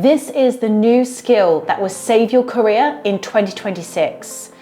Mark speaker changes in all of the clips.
Speaker 1: This is the new skill that will save your career in 2026.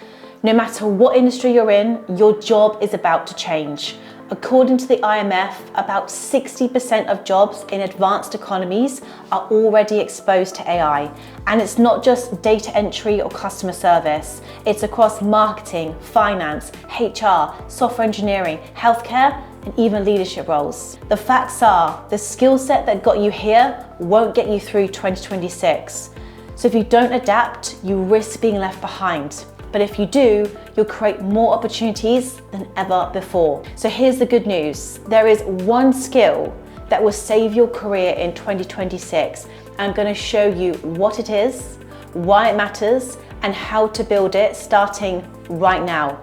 Speaker 1: No matter what industry you're in, your job is about to change. According to the IMF, about 60% of jobs in advanced economies are already exposed to AI. And it's not just data entry or customer service. It's across marketing, finance, HR, software engineering, healthcare, and even leadership roles. The facts are, the skill set that got you here won't get you through 2026. So if you don't adapt, you risk being left behind. But if you do, you'll create more opportunities than ever before. So here's the good news. There is one skill that will save your career in 2026. I'm going to show you what it is, why it matters, and how to build it starting right now.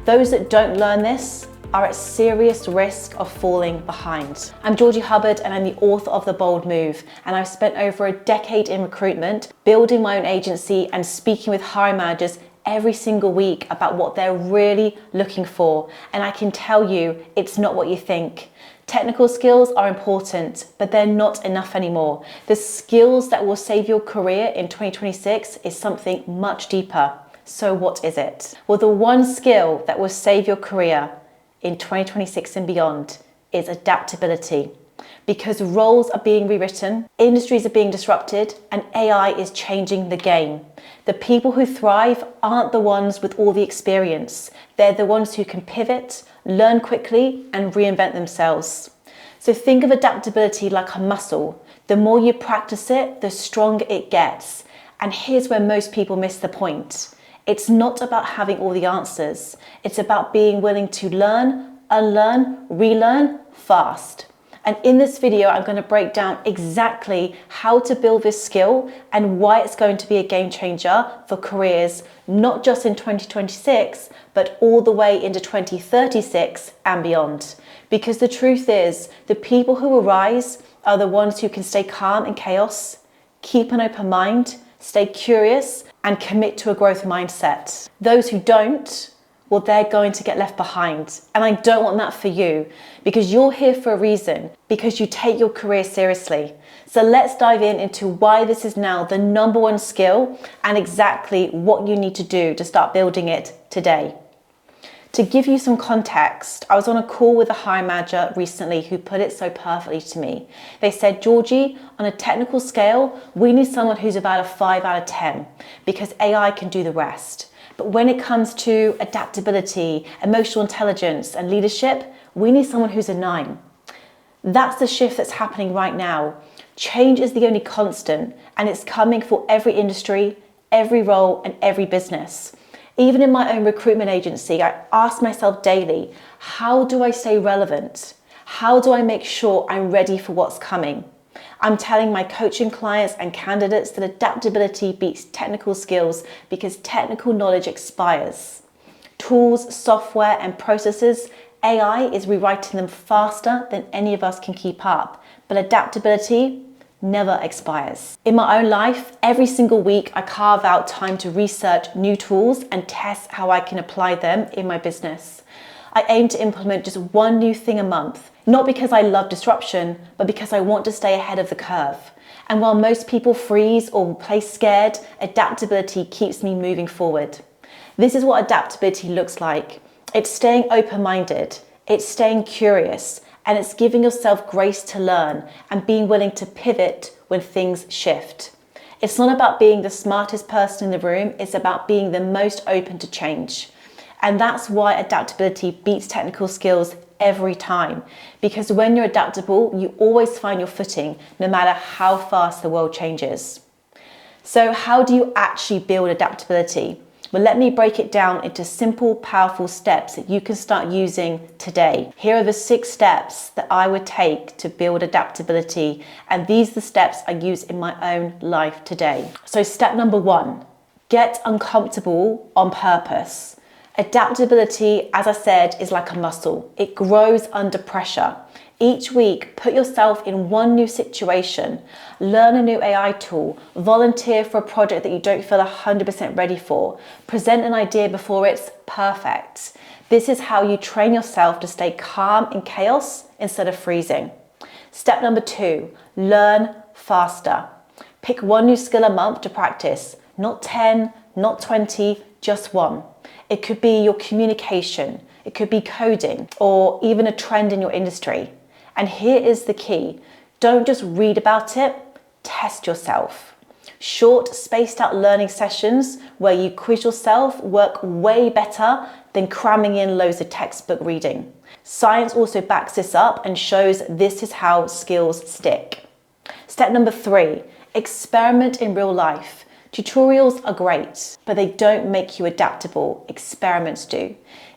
Speaker 1: Those that don't learn this are at serious risk of falling behind. I'm Georgie Hubbard and I'm the author of The Bold Move, and I've spent over a decade in recruitment, building my own agency and speaking with hiring managers every single week about what they're really looking for. And I can tell you, it's not what you think. Technical skills are important, but they're not enough anymore. The skills that will save your career in 2026 is something much deeper. So what is it? Well, the one skill that will save your career in 2026 and beyond is adaptability. Because roles are being rewritten, industries are being disrupted, and AI is changing the game. The people who thrive aren't the ones with all the experience. They're the ones who can pivot, learn quickly, and reinvent themselves. So think of adaptability like a muscle. The more you practice it, the stronger it gets. And here's where most people miss the point. It's not about having all the answers. It's about being willing to learn, unlearn, relearn fast. And in this video, I'm going to break down exactly how to build this skill and why it's going to be a game changer for careers, not just in 2026, but all the way into 2036 and beyond. Because the truth is, the people who will rise are the ones who can stay calm in chaos, keep an open mind, stay curious, and commit to a growth mindset. Those who don't, well, they're going to get left behind. And I don't want that for you, because you're here for a reason, because you take your career seriously. So let's dive into why this is now the number one skill and exactly what you need to do to start building it today. To give you some context, I was on a call with a hiring manager recently who put it so perfectly to me. They said, Georgie, on a technical scale, we need someone who's about a 5 out of 10 because AI can do the rest. But when it comes to adaptability, emotional intelligence, and leadership, we need someone who's a 9. That's the shift that's happening right now. Change is the only constant, and it's coming for every industry, every role, and every business. Even in my own recruitment agency, I ask myself daily, how do I stay relevant? How do I make sure I'm ready for what's coming? I'm telling my coaching clients and candidates that adaptability beats technical skills because technical knowledge expires. Tools, software, and processes, AI is rewriting them faster than any of us can keep up. But adaptability never expires. In my own life, every single week I carve out time to research new tools and test how I can apply them in my business. I aim to implement just one new thing a month, not because I love disruption, but because I want to stay ahead of the curve. And while most people freeze or play scared, adaptability keeps me moving forward. This is what adaptability looks like. It's staying open-minded, it's staying curious, and it's giving yourself grace to learn and being willing to pivot when things shift. It's not about being the smartest person in the room, it's about being the most open to change. And that's why adaptability beats technical skills every time. Because when you're adaptable, you always find your footing, no matter how fast the world changes. So how do you actually build adaptability? Well, let me break it down into simple, powerful steps that you can start using today. Here are the 6 steps that I would take to build adaptability, and these are the steps I use in my own life today. So step number 1, get uncomfortable on purpose. Adaptability, as I said, is like a muscle. It grows under pressure. Each week, put yourself in one new situation, learn a new AI tool, volunteer for a project that you don't feel 100% ready for, present an idea before it's perfect. This is how you train yourself to stay calm in chaos instead of freezing. Step number 2, learn faster. Pick one new skill a month to practice, not 10, not 20, just one. It could be your communication, it could be coding, or even a trend in your industry. And here is the key. Don't just read about it, test yourself. Short, spaced out learning sessions where you quiz yourself work way better than cramming in loads of textbook reading. Science also backs this up and shows this is how skills stick. Step number 3, experiment in real life. Tutorials are great, but they don't make you adaptable. Experiments do.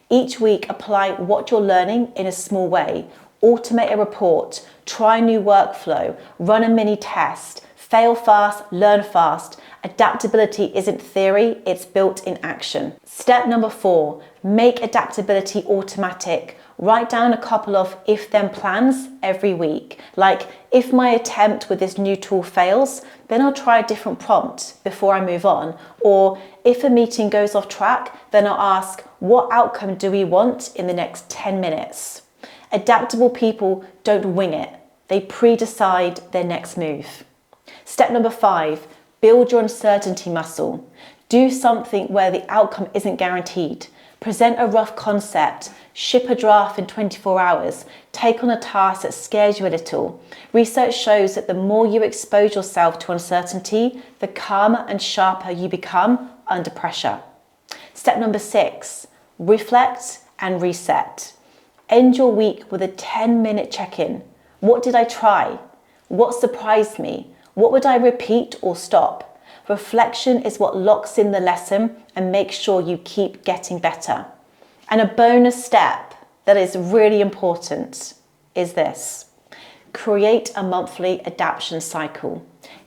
Speaker 1: Each week, apply what you're learning in a small way. Automate a report, try a new workflow, run a mini test, fail fast, learn fast. Adaptability isn't theory, it's built in action. Step number 4, make adaptability automatic. Write down a couple of if-then plans every week. Like, if my attempt with this new tool fails, then I'll try a different prompt before I move on. Or if a meeting goes off track, then I'll ask, what outcome do we want in the next 10 minutes? Adaptable people don't wing it. They pre-decide their next move. Step number 5, build your uncertainty muscle. Do something where the outcome isn't guaranteed. Present a rough concept, ship a draft in 24 hours, take on a task that scares you a little. Research shows that the more you expose yourself to uncertainty, the calmer and sharper you become under pressure. Step number 6, reflect and reset. End your week with a 10-minute check-in. What did I try? What surprised me? What would I repeat or stop? Reflection is what locks in the lesson and makes sure you keep getting better. And a bonus step that is really important is this. Create a monthly adaptation cycle.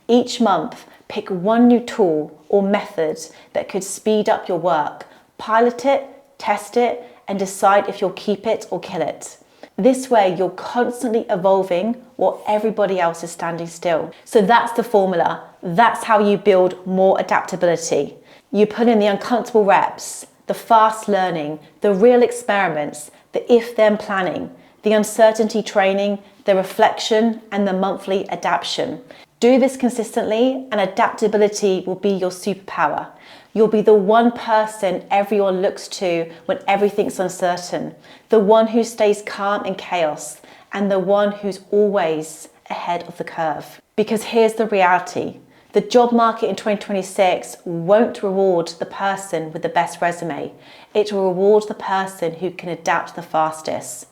Speaker 1: Each month, pick one new tool or method that could speed up your work. Pilot it, test it, and decide if you'll keep it or kill it. This way, you're constantly evolving while everybody else is standing still. So that's the formula. That's how you build more adaptability. You put in the uncomfortable reps, the fast learning, the real experiments, the if-then planning, the uncertainty training, the reflection, and the monthly adaptation. Do this consistently and adaptability will be your superpower. You'll be the one person everyone looks to when everything's uncertain, the one who stays calm in chaos, and the one who's always ahead of the curve. Because here's the reality. The job market in 2026 won't reward the person with the best resume. It will reward the person who can adapt the fastest.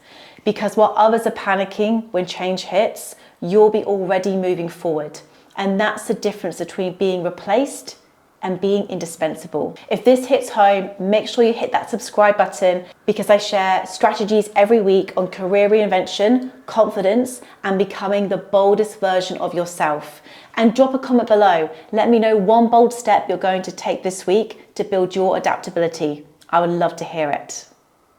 Speaker 1: Because while others are panicking when change hits, you'll be already moving forward. And that's the difference between being replaced and being indispensable. If this hits home, make sure you hit that subscribe button because I share strategies every week on career reinvention, confidence, and becoming the boldest version of yourself. And drop a comment below. Let me know one bold step you're going to take this week to build your adaptability. I would love to hear it.